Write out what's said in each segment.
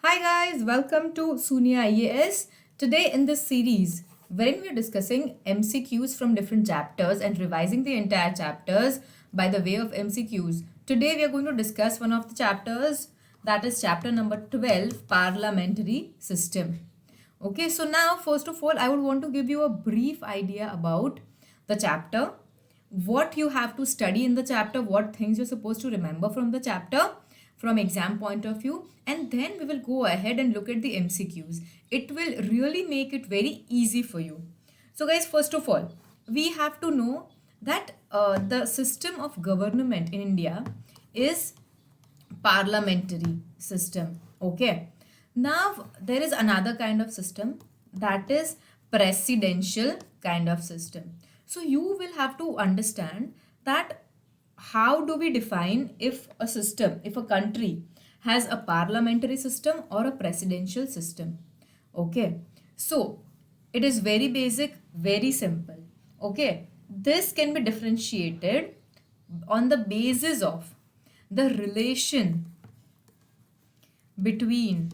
Hi guys, welcome to Sunia IAS. Today in this series, wherein we are discussing MCQs from different chapters and revising the entire chapters by the way of MCQs. Today we are going to discuss one of the chapters, that is chapter number 12, Parliamentary System. Okay, so now first of all, I would want to give you a brief idea about the chapter, what you have to study in the chapter, what things you're supposed to remember from the chapter from exam point of view, and then we will go ahead and look at the MCQs. It will really make it very easy for you. So guys, first of all, we have to know that the system of government in India is parliamentary system. Okay, now there is another kind of system, that is presidential kind of system. So you will have to understand that how do we define if a system, if a country has a parliamentary system or a presidential system. Okay, so it is very basic, very simple. Okay, this can be differentiated on the basis of the relation between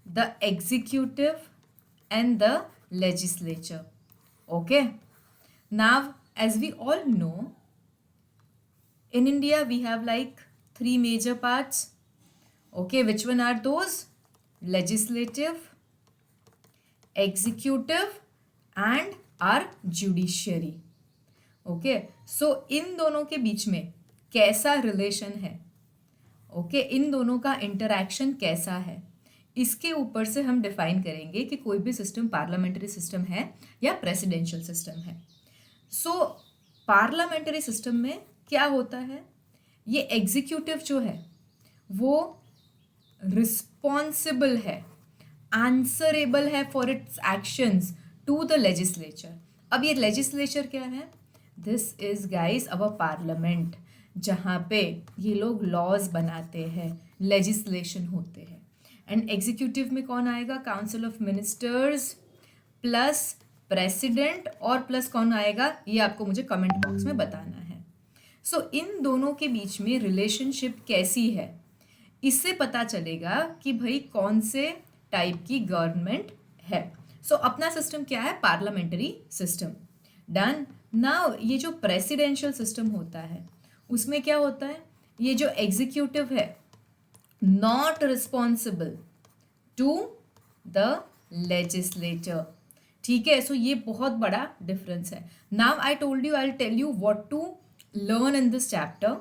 the executive and the legislature. Okay, now as we all know, in India we have like three major parts. Okay, which one are those? Legislative, executive and our judiciary. Okay, so इन दोनों के बीच में कैसा relation है, okay, इन दोनों का interaction कैसा है, इसके ऊपर से हम डिफाइन करेंगे कि कोई भी सिस्टम पार्लियामेंट्री सिस्टम है या प्रेसिडेंशियल सिस्टम है. सो पार्लियामेंट्री सिस्टम में क्या होता है, ये एग्जीक्यूटिव जो है वो रिस्पॉन्सिबल है, आंसरेबल है for its actions to the legislature. अब ये लेजिस्लेचर क्या है? This is guys our parliament, जहाँ पे ये लोग लॉज बनाते हैं, लेजिस्लेशन होते हैं. एंड एग्जीक्यूटिव में कौन आएगा? Council of ministers plus president और प्लस कौन आएगा, ये आपको मुझे कमेंट बॉक्स में बताना है. सो इन दोनों के बीच में रिलेशनशिप कैसी है, इससे पता चलेगा कि भाई कौन से टाइप की गवर्नमेंट है. सो अपना सिस्टम क्या है? Parliamentary system. डन. नाउ ये जो प्रेसिडेंशियल सिस्टम होता है उसमें क्या होता है, ये जो एग्जीक्यूटिव है not responsible to the legislature. ठीक है, सो ये बहुत बड़ा डिफरेंस है. Now I told you, I tell you what to learn in this chapter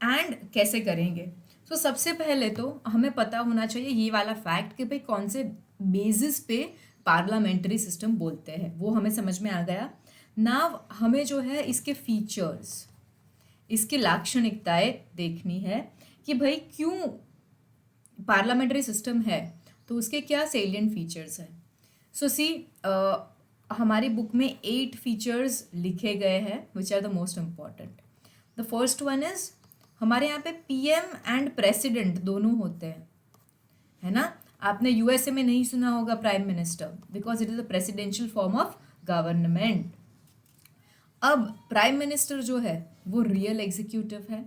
and कैसे करेंगे. सो सबसे पहले तो हमें पता होना चाहिए ये वाला फैक्ट कि भाई कौन से बेसिस पे पार्लियामेंट्री सिस्टम बोलते हैं, वो हमें समझ में आ गया. नाउ हमें जो है इसके फीचर्स, इसकी लाक्षणिकताएं देखनी है कि भाई क्यों पार्लियामेंट्री सिस्टम है, तो उसके क्या सेलिएंट फीचर्स हैं. सो सी, हमारी बुक में 8 फीचर्स लिखे गए हैं which are the most important. The first one is, हमारे यहाँ पे पीएम एंड प्रेसिडेंट दोनों होते हैं, है ना. आपने यूएसए में नहीं सुना होगा prime minister, because it is a presidential form of government. अब प्राइम मिनिस्टर जो है वो रियल एग्जीक्यूटिव है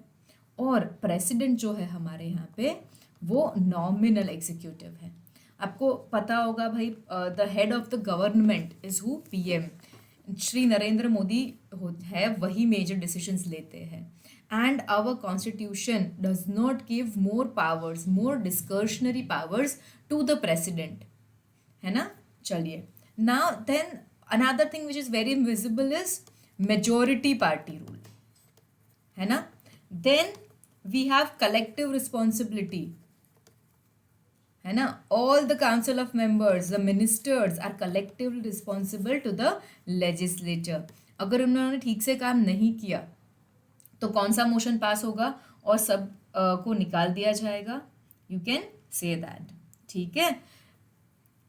और प्रेसिडेंट जो है हमारे यहाँ पे वो नॉमिनल एग्जीक्यूटिव है. आपको पता होगा भाई, the head of the government is who? PM. Shri Narendra Modi है, वही मेजर डिसीजंस लेते हैं. And our constitution does not give more powers, more discretionary powers to the president, है ना. चलिए, now then another thing which is very visible is majority party rule, है ना. Then we have collective responsibility, है ना. All the council of members, the ministers are collectively responsible to the legislature. अगर उन्होंने ठीक से काम नहीं किया तो कौन सा मोशन पास होगा और सब को निकाल दिया जाएगा. You can say that. ठीक है,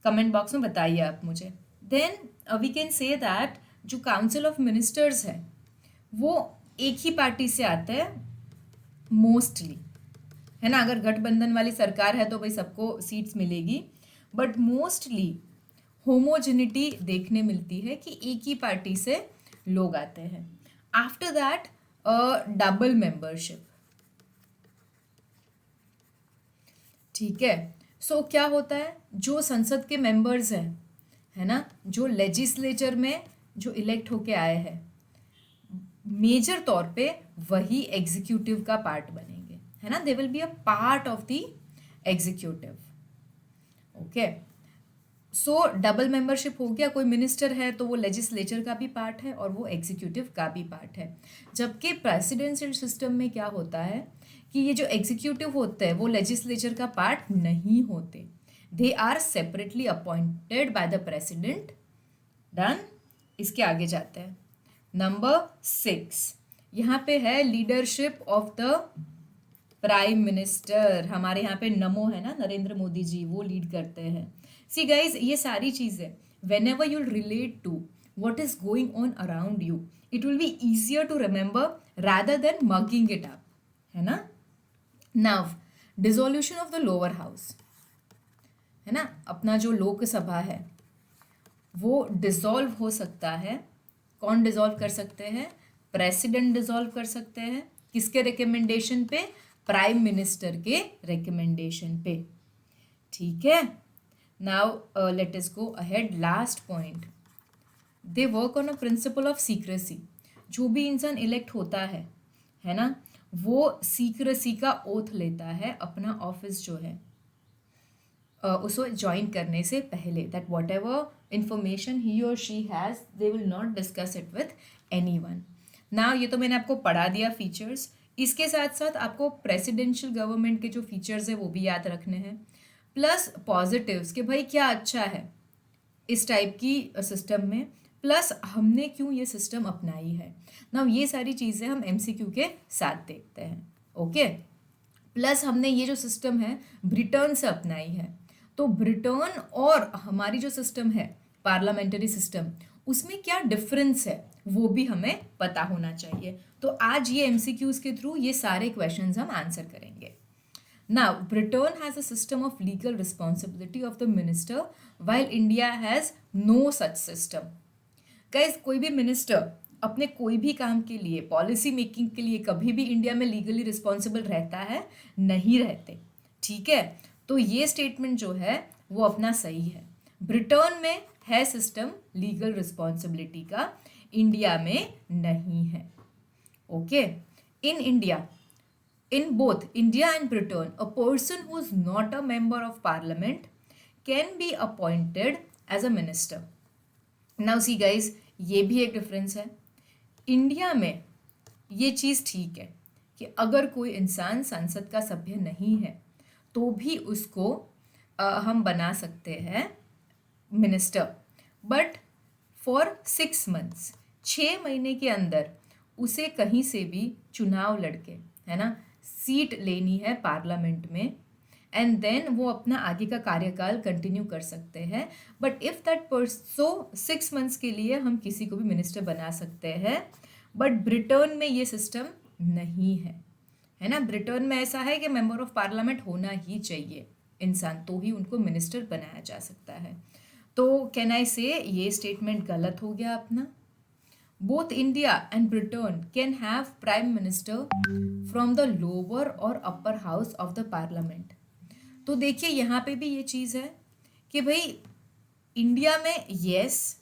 कमेंट बॉक्स में बताइए आप मुझे. Then we can say that जो काउंसिल ऑफ मिनिस्टर्स है वो एक ही पार्टी से आता है मोस्टली, है ना. अगर गठबंधन वाली सरकार है तो भाई सबको सीट्स मिलेगी, बट मोस्टली होमोजेनिटी देखने मिलती है कि एक ही पार्टी से लोग आते हैं. After that double membership. ठीक है, सो क्या होता है, जो संसद के मेंबर्स हैं, है ना, जो लेजिस्लेचर में जो इलेक्ट होके आए हैं, मेजर तौर पे वही एग्जीक्यूटिव का पार्ट बनेंगे, है ना, they will be a part of the executive. Okay, so double membership हो गया, कोई मिनिस्टर है तो वो लेजिस्लेचर का भी पार्ट है और वो एग्जीक्यूटिव का भी पार्ट है। जबकि प्रेसिडेंशियल सिस्टम में क्या होता है कि ये जो एग्जीक्यूटिव होते हैं वो लेजिस्लेचर का पार्ट नहीं होते, they are separately appointed by the president. Done. इसके आगे जाते हैं। नंबर 6 यहाँ पे है leadership of the prime minister. हमारे यहाँ पे नमो है ना, नरेंद्र मोदी जी, वो लीड करते हैं। सी गाइज, ये सारी चीज़ें whenever you'll relate to what is going on around you, it will be easier to remember rather than mugging it up, है ना। Now dissolution of the lower house, है ना, अपना जो लोकसभा है वो डिसॉल्व हो सकता है। कौन डिसॉल्व कर सकते हैं? प्रेसिडेंट डिसॉल्व कर सकते हैं। किसके रिकमेंडेशन पे? प्राइम मिनिस्टर के रिकमेंडेशन पे। ठीक है, now let us go ahead. Last point, they work on a principle of secrecy. जो भी इंसान इलेक्ट होता है ना, वो सीक्रेसी का ओथ लेता है अपना ऑफिस जो है उसको ज्वाइन करने से पहले, दैट वॉट एवर इंफॉर्मेशन ही और she has they will not discuss it with any one. Now ये तो मैंने आपको पढ़ा दिया फीचर्स, इसके साथ साथ आपको प्रेसिडेंशियल गवर्नमेंट के जो फीचर्स है वो भी याद रखने हैं, प्लस पॉजिटिव्स कि भाई क्या अच्छा है इस टाइप की सिस्टम में, प्लस हमने क्यों ये सिस्टम अपनाई है। नाउ ये सारी चीज़ें हम एमसीक्यू के साथ देखते हैं। ओके, प्लस हमने ये जो सिस्टम है ब्रिटेन से अपनाई है, तो ब्रिटेन और हमारी जो सिस्टम है पार्लियामेंट्री सिस्टम, उसमें क्या डिफरेंस है वो भी हमें पता होना चाहिए। तो आज ये एमसीक्यूज के थ्रू ये सारे क्वेश्चंस हम आंसर करेंगे। Now Britain has a system of legal responsibility of the minister while India has no such system. Guys, कोई भी मिनिस्टर अपने कोई भी काम के लिए, पॉलिसी मेकिंग के लिए कभी भी इंडिया में लीगली रिस्पॉन्सिबल रहता है? नहीं रहते। ठीक है, तो ये स्टेटमेंट जो है वो अपना सही है। ब्रिटेन में है सिस्टम लीगल रिस्पॉन्सिबिलिटी का, इंडिया में नहीं है। Okay, in India, in both India and Britain, a person who is not a member of parliament can be appointed as a minister. Now see guys, ये भी एक difference है। India में ये चीज़ ठीक है कि अगर कोई इंसान संसद का सभ्य नहीं है तो भी उसको हम बना सकते हैं मिनिस्टर, बट फॉर 6 months, 6 महीने के अंदर उसे कहीं से भी चुनाव लड़के, है ना, सीट लेनी है पार्लियामेंट में, एंड देन वो अपना आगे का कार्यकाल कंटिन्यू कर सकते हैं। But if that so 6 months के लिए हम किसी को भी मिनिस्टर बना सकते हैं, बट ब्रिटेन में ये सिस्टम नहीं है ना। ब्रिटेन में ऐसा है कि मेंबर ऑफ पार्लियामेंट होना ही चाहिए इंसान, तो ही उनको मिनिस्टर बनाया जा सकता है। तो कैन आई से ये स्टेटमेंट गलत हो गया अपना। Both India and Britain can have prime minister from the lower और upper house of the parliament. तो देखिए यहाँ पे भी ये चीज़ है कि भाई इंडिया में यस,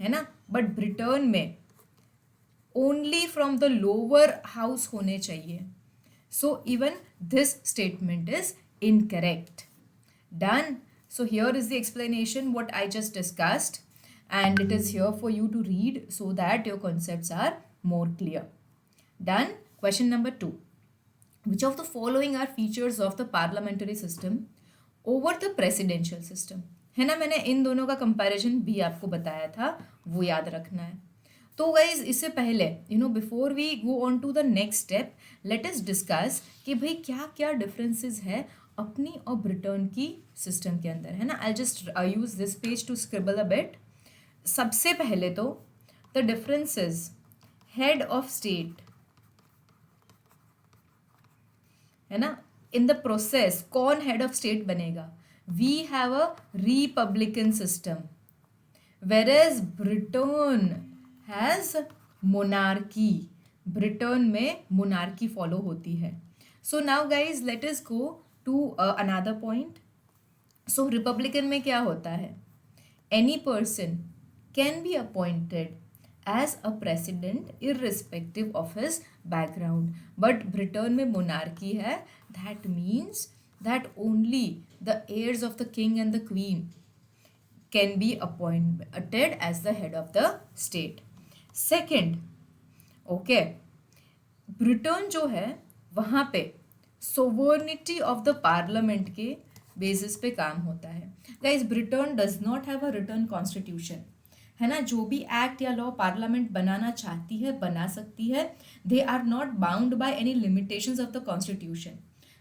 है ना, बट ब्रिटेन में only from the lower house होने चाहिए। So even this statement is incorrect. Done. So here is the explanation what I just discussed, and it is here for you to read so that your concepts are more clear. Done. Question number 2. Which of the following are features of the parliamentary system over the presidential system? है ना, मैंने इन दोनों का comparison भी आपको बताया था, वो याद रखना है। तो गाइज इससे पहले before we go on to the next step, let us discuss कि भाई क्या क्या डिफरेंसेस है अपनी और ब्रिटेन की सिस्टम के अंदर, है ना। I just use this page to scribble a bit. सबसे पहले तो the differences, head of state, है ना, इन द प्रोसेस कौन हेड ऑफ स्टेट बनेगा? We have a republican system, whereas Britain has monarchy. Britain में मोनार्की फॉलो होती है। So now guys let us go to another point. So republican में क्या होता है, any person can be appointed as a president irrespective of his background, but Britain में monarchy है, that means that only the heirs of the king and the queen can be appointed as the head of the state. Second, okay, Britain जो है वहाँ पे sovereignty of the parliament के basis पे काम होता है. Guys Britain does not have a return constitution, है ना. जो भी एक्ट या लॉ पार्लियामेंट बनाना चाहती है बना सकती है. They are not bound by any limitations of the constitution,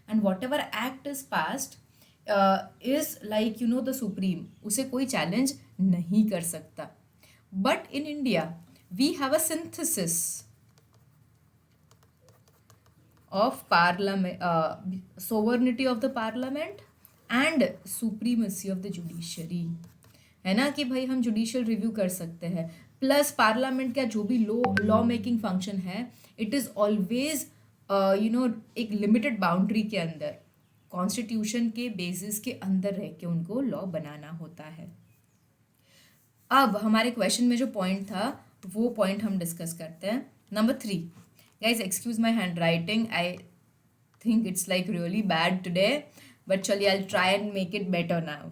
and whatever act is passed is like the supreme, उसे कोई चैलेंज नहीं कर सकता. But in India we have a synthesis of parliament, sovereignty of the parliament and supremacy of the judiciary, है ना. कि भाई हम जुडिशियल रिव्यू कर सकते हैं, प्लस पार्लियामेंट का जो भी लॉ मेकिंग फंक्शन है इट इज़ ऑलवेज एक लिमिटेड बाउंड्री के अंदर, कॉन्स्टिट्यूशन के बेसिस के अंदर रह के उनको लॉ बनाना होता है. अब हमारे क्वेश्चन में जो पॉइंट था वो पॉइंट हम डिस्कस करते हैं. Number 3, guys excuse my handwriting, I think it's like really bad today, but chali I'll try and make it better now.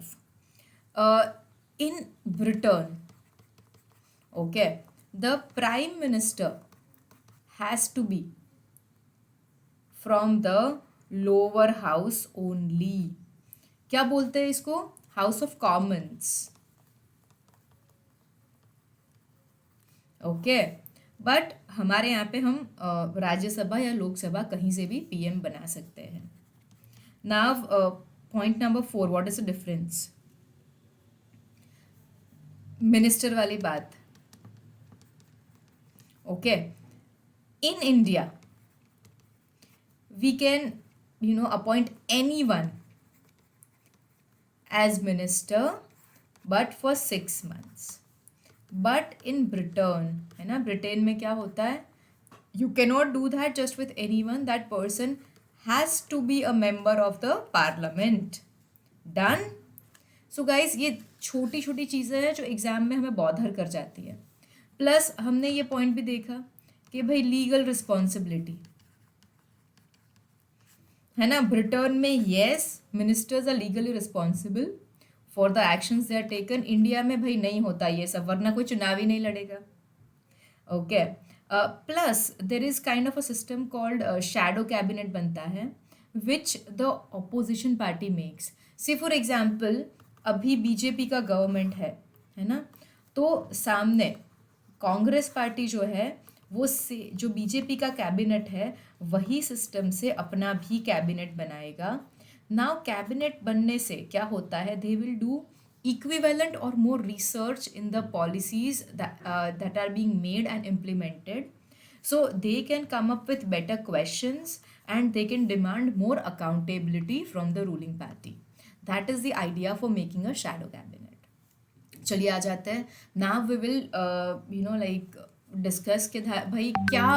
In Britain, okay, the prime minister has to be from the lower house only. क्या बोलते हैं इसको, house of Commons. Okay, but हमारे यहाँ पे हम राज्यसभा या लोकसभा कहीं से भी पीएम बना सकते हैं. Now point number 4, what is the difference. Minister वाली बात. Okay, in India we can appoint anyone as minister but for 6 months. But in Britain, है ना, ब्रिटेन में क्या होता है, you cannot do that just with anyone, that person has to be a member of the parliament. Done. So guys ये छोटी छोटी चीज़ें हैं जो एग्जाम में हमें बॉधर कर जाती है. प्लस हमने ये पॉइंट भी देखा कि भाई लीगल रिस्पॉन्सिबिलिटी, है ना. ब्रिटेन में yes ministers are legally responsible for the actions they are taken. India में भाई नहीं होता ये सब, वरना कोई चुनाव ही नहीं लड़ेगा. Okay, plus there is kind of a system called shadow cabinet बनता है which the opposition party makes. से फॉर एग्जाम्पल अभी बीजेपी का गवर्नमेंट है ना, तो सामने कांग्रेस पार्टी जो है वो से जो बीजेपी का कैबिनेट है वही सिस्टम से अपना भी कैबिनेट बनाएगा. नाउ कैबिनेट बनने से क्या होता है, they will do equivalent or more research in the policies that are being made and implemented, so they can come up with better questions and they can demand more accountability from the ruling party. That is the idea for making a shadow cabinet. चलिए आ जाते हैं. Now we will like discuss कि भाई क्या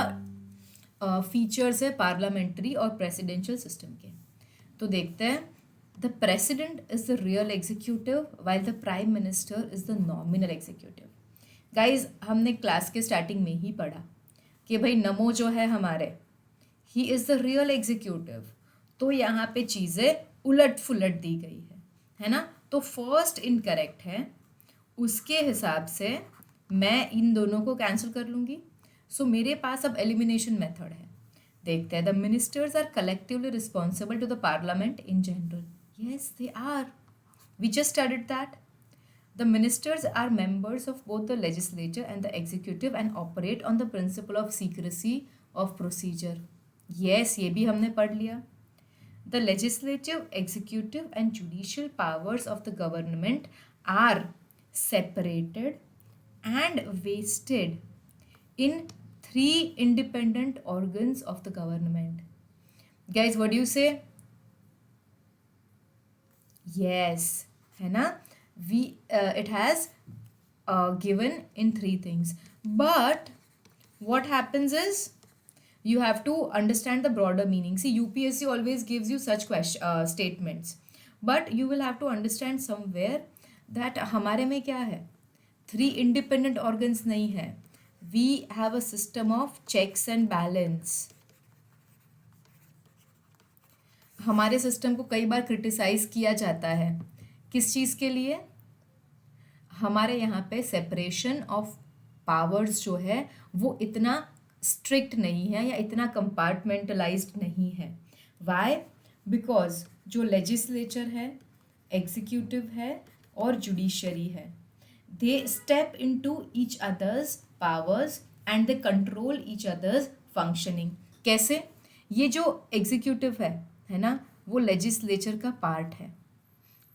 features है parliamentary और presidential system के. तो देखते हैं. The president is the real executive while the prime minister is the nominal executive. Guys हमने क्लास के स्टार्टिंग में ही पढ़ा कि भाई नमो जो है हमारे, he is the real executive. तो यहाँ पे चीज़ें उलट फुलट दी गई है ना. तो फर्स्ट इनकरेक्ट है, उसके हिसाब से मैं इन दोनों को कैंसिल कर लूँगी. सो मेरे पास अब एलिमिनेशन मेथड है. देखते हैं. The ministers are collectively responsible to the parliament in general. Yes, they are. We just studied that. The ministers are members of both the legislature and the executive and operate on the principle of secrecy of procedure. Yes, ये भी हमने पढ़ लिया. The legislative, executive and judicial powers of the government are separated and vested in 3 independent organs of the government. Guys, what do you say? Yes, है ना. It has given in 3 things, but what happens is you have to understand the broader meaning. See, UPSC always gives you such statements, but you will have to understand somewhere that हमारे में क्या है, 3 independent organs नहीं है, we have a system of checks and balance. हमारे system को कई बार criticise किया जाता है, किस चीज़ के लिए, हमारे यहाँ पे सेपरेशन ऑफ पावर्स जो है वो इतना स्ट्रिक्ट नहीं है या इतना कंपार्टमेंटलाइज्ड नहीं है। वाई? बिकॉज जो लेजिस्लेचर है, एग्जीक्यूटिव है और जुडिशरी है, दे step into each others powers and they control each others functioning. कैसे? ये जो एग्जीक्यूटिव है ना, वो लेजिस्लेचर का पार्ट है।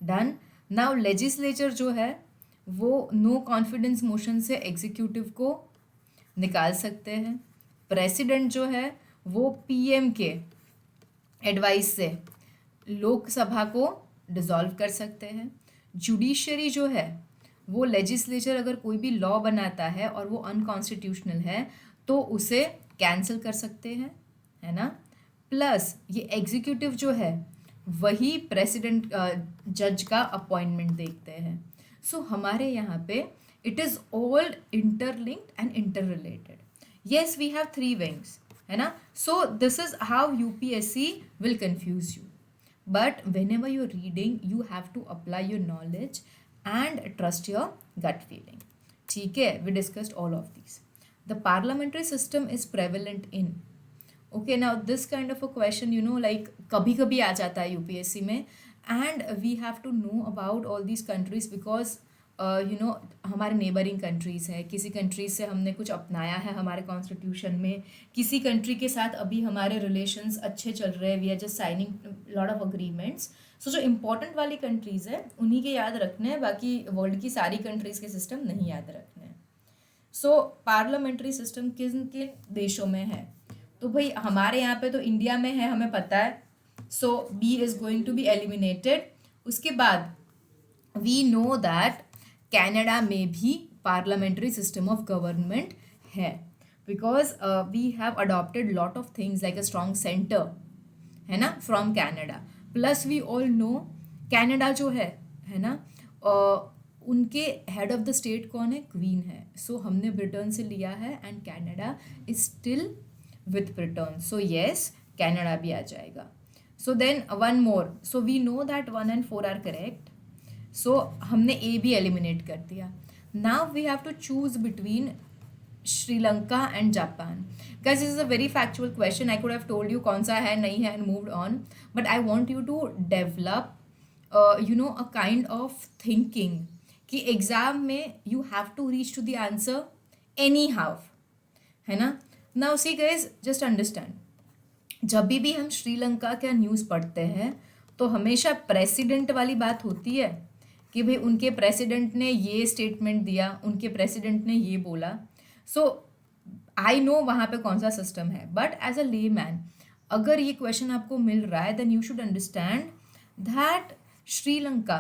डन। नाउ लेजिस्लेचर जो है वो नो कॉन्फिडेंस मोशन से एग्जीक्यूटिव को निकाल सकते हैं। प्रेसिडेंट जो है वो पीएम के एडवाइस से लोकसभा को डिसॉल्व कर सकते हैं। जुडिशरी जो है वो लेजिस्लेचर अगर कोई भी लॉ बनाता है और वो अनकॉन्स्टिट्यूशनल है तो उसे कैंसिल कर सकते हैं, है ना। प्लस ये एग्जीक्यूटिव जो है वही प्रेसिडेंट जज का अपॉइंटमेंट देखते हैं। सो हमारे यहाँ पे it is all interlinked and interrelated. Yes, we have 3 wings, है ना। So this is how UPSC will confuse you, but whenever you are reading you have to apply your knowledge and trust your gut feeling. ठीक है, we discussed all of these. The parliamentary system is prevalent in, okay, now this kind of a question you know like कभी कभी आ जाता है UPSC में, and we have to know about all these countries because you know हमारे neighbouring countries है, किसी countries से हमने कुछ अपनाया है हमारे कॉन्स्टिट्यूशन में, किसी कंट्री के साथ अभी हमारे रिलेशंस अच्छे चल रहे हैं, we are just signing lot of agreements. So जो इंपॉर्टेंट वाली कंट्रीज़ है उन्हीं के याद रखने हैं, बाकी वर्ल्ड की सारी कंट्रीज़ के सिस्टम नहीं याद रखने हैं। सो पार्लियामेंट्री सिस्टम किन किन देशों में है, तो भाई हमारे यहाँ पे तो इंडिया में है, हमें पता है। So B is going to be eliminated. उसके बाद वी नो दैट कनाडा में भी पार्लियामेंट्री सिस्टम ऑफ गवर्नमेंट है, because we have adopted lot of things like a strong centre, है ना, from Canada. Plus we all know Canada जो है ना, उनके हेड ऑफ द स्टेट कौन है, क्वीन है। सो हमने ब्रिटेन से लिया है and Canada is still with Britain. So yes, Canada भी आ जाएगा। So then one more, so we know that 1 and 4 are correct. So हमने ए भी एलिमिनेट कर दिया। Now we have to choose between Sri Lanka and Japan. Guys, this is a very factual question, I could have told you कौन सा है नहीं है and moved on, but I want you to develop you know a kind of thinking कि exam में you have to reach to the answer anyhow, है ना। Now see guys, just understand, जब भी हम श्रीलंका का न्यूज़ पढ़ते हैं तो हमेशा प्रेसिडेंट वाली बात होती है कि भाई उनके प्रेसिडेंट ने ये स्टेटमेंट दिया, उनके प्रेसिडेंट ने ये बोला। सो आई नो वहाँ पे कौन सा सिस्टम है, बट एज अ ले मैन अगर ये क्वेश्चन आपको मिल रहा है then you should understand that Sri Lanka,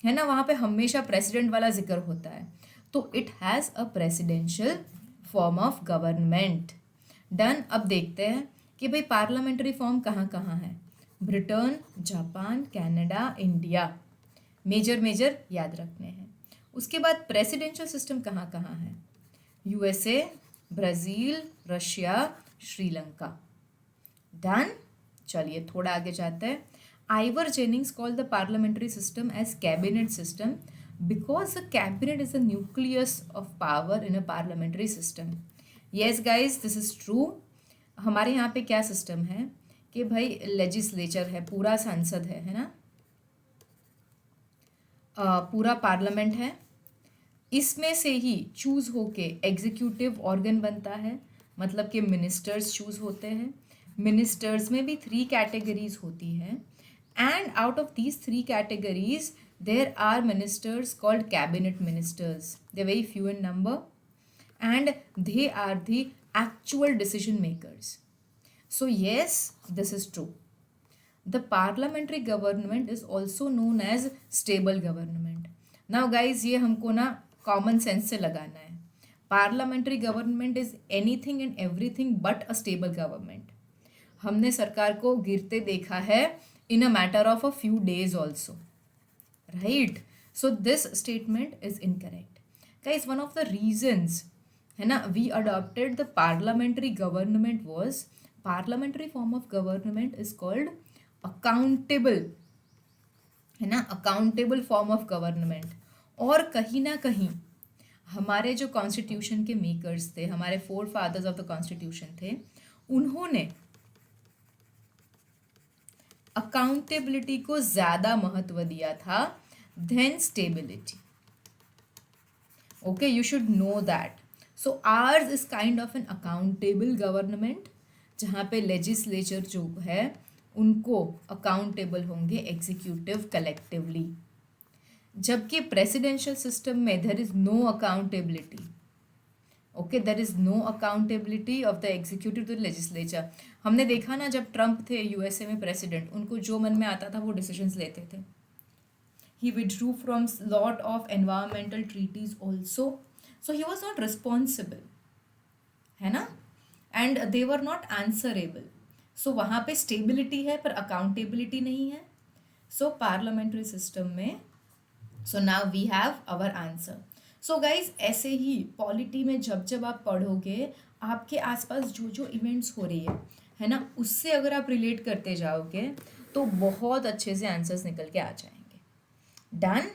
है ना, वहाँ पे हमेशा प्रेसिडेंट वाला जिक्र होता है, तो it has a presidential form of government. Done. अब देखते हैं कि भाई पार्लियामेंट्री फॉर्म कहाँ कहाँ है, Britain, Japan, Canada, India, major याद रखने हैं। उसके बाद प्रेसिडेंशियल सिस्टम कहाँ कहाँ है, USA, Brazil, Russia, Sri Lanka. Done. चलिए थोड़ा आगे जाते हैं। Ivor Jennings called the parliamentary system as cabinet system because the cabinet is the nucleus of power in a parliamentary system. Yes guys, this is true. हमारे यहाँ पे क्या सिस्टम है कि भाई लेजिस्लेचर है, पूरा संसद है ना, पूरा पार्लियामेंट है, इसमें से ही चूज होके एग्जीक्यूटिव ऑर्गन बनता है, मतलब कि मिनिस्टर्स चूज होते हैं। मिनिस्टर्स में भी 3 कैटेगरीज होती हैं, and out of these 3 categories there are ministers called cabinet ministers. They very few in number and they are the actual decision makers. So yes, this is true. The parliamentary government is also known as stable government. Now guys, ये हमको ना common sense से लगाना है। Parliamentary government is anything and everything but a stable government. हमने सरकार को गिरते देखा है in a matter of a few days also, right? So this statement is incorrect. Guys, one of the reasons है ना we adopted the parliamentary government was, parliamentary form of government is called accountable, है ना, accountable form of government. और कहीं ना कहीं हमारे जो कॉन्स्टिट्यूशन के मेकर्स थे, हमारे forefathers of the constitution थे, उन्होंने अकाउंटेबिलिटी को ज्यादा महत्व दिया था than stability. Okay, you should know that. So ours is kind of an accountable government, जहाँ पे लेजिस्लेचर जो है उनको अकाउंटेबल होंगे एग्जीक्यूटिव कलेक्टिवली, जबकि प्रेसिडेंशियल सिस्टम में there is no accountability. Okay, there is no accountability of the executive to the legislature. हमने देखा ना, जब ट्रम्प थे यूएसए में प्रेसिडेंट, उनको जो मन में आता था वो डिसीजंस लेते थे. He withdrew from lot of environmental treaties also, so he was not responsible, है ना, and they were not answerable. So वहाँ पे स्टेबिलिटी है पर अकाउंटेबिलिटी नहीं है. सो पार्लियामेंट्री सिस्टम में, so now we have our answer. So guys, ऐसे ही पॉलिटी में जब जब आप पढ़ोगे, आपके आसपास जो जो इवेंट्स हो रही है ना, उससे अगर आप रिलेट करते जाओगे तो बहुत अच्छे से आंसर्स निकल के आ जाएंगे. डन.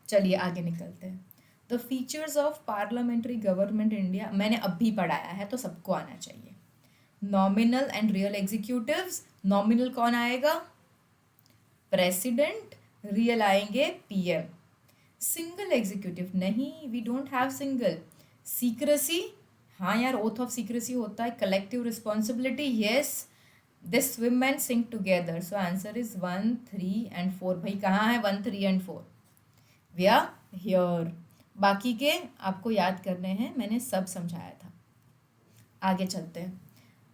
चलिए आगे निकलते हैं. The features of parliamentary government India मैंने अभी पढ़ाया है तो सबको आना चाहिए. Nominal and real executives. Nominal कौन आएगा? प्रेसिडेंट. रियल आएंगे पीएम. सिंगल एग्जीक्यूटिव नहीं, we don't have single. Secrecy, हाँ यार, ओथ ऑफ सीक्रेसी होता है. Collective responsibility, yes. This women sing together. So answer is 1, 3 and 4. भाई कहाँ है 1, 3 and 4? We are here. बाकी के आपको याद करने हैं, मैंने सब समझाया था. आगे चलते हैं.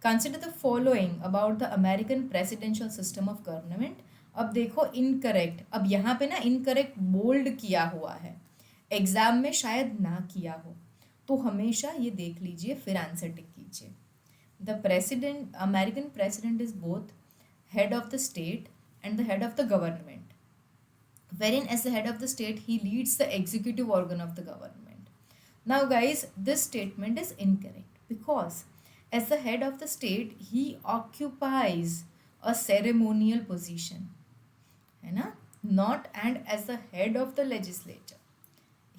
Consider the following about the American presidential system of government. अब देखो इनकरेक्ट, अब यहाँ पे ना इनकरेक्ट बोल्ड किया हुआ है, एग्जाम में शायद ना किया हो, तो हमेशा ये देख लीजिए फिर आंसर टिक कीजिए. The president, American president is both head of the state and the head of the government, wherein as the head of the state he leads the executive organ of the government. Now guys, this statement is incorrect because as the head of the state he occupies a ceremonial position, है ना, not, and as the head of the legislature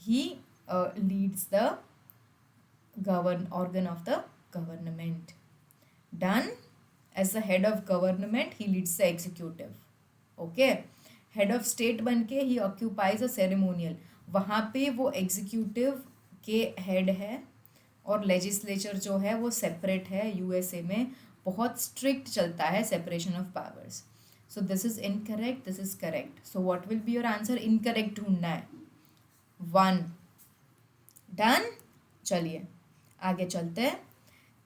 he leads the organ of the government. Done. As the head of government he leads the executive. Okay. Head of state बन के ही occupies अ ceremonial, वहाँ पे वो executive के head है और legislature जो है वो सेपरेट है. यूएसए में बहुत स्ट्रिक्ट चलता है separation of powers. So this is incorrect, this is correct. So what will be your answer? Incorrect ढूंढना है. 1. डन. चलिए आगे चलते हैं.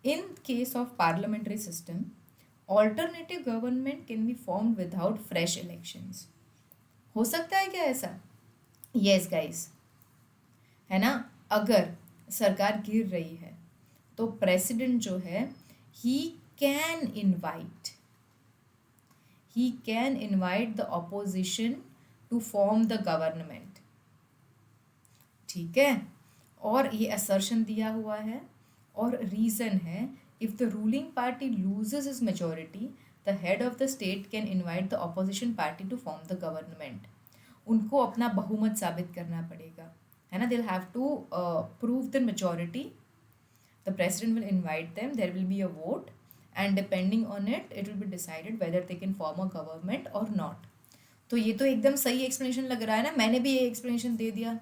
In case of parliamentary system alternative government can be formed without fresh elections. हो सकता है क्या ऐसा? यस गाइस, है ना. अगर सरकार गिर रही है तो प्रेसिडेंट जो है he can invite the opposition to form the government. ठीक है, और ये असर्शन दिया हुआ है और रीजन है, if the ruling party loses his majority the head of the state can invite the opposition party to form the government. उनको अपना बहुमत साबित करना पड़ेगा, है ना. they'll have to prove the majority. The president will invite them, there will be a vote and depending on it will be decided whether they can form a government or not. तो ये तो एकदम सही explanation लग रहा है ना, मैंने भी ये explanation दे दिया,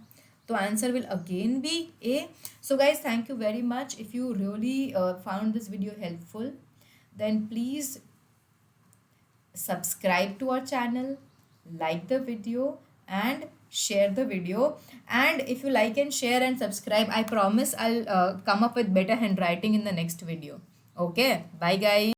तो answer will again be A. So guys, thank you very much. If you really found this video helpful, then please subscribe to our channel, like the video and share the video. And if you like and share and subscribe, I promise I'll come up with better handwriting in the next video. Okay, bye guys.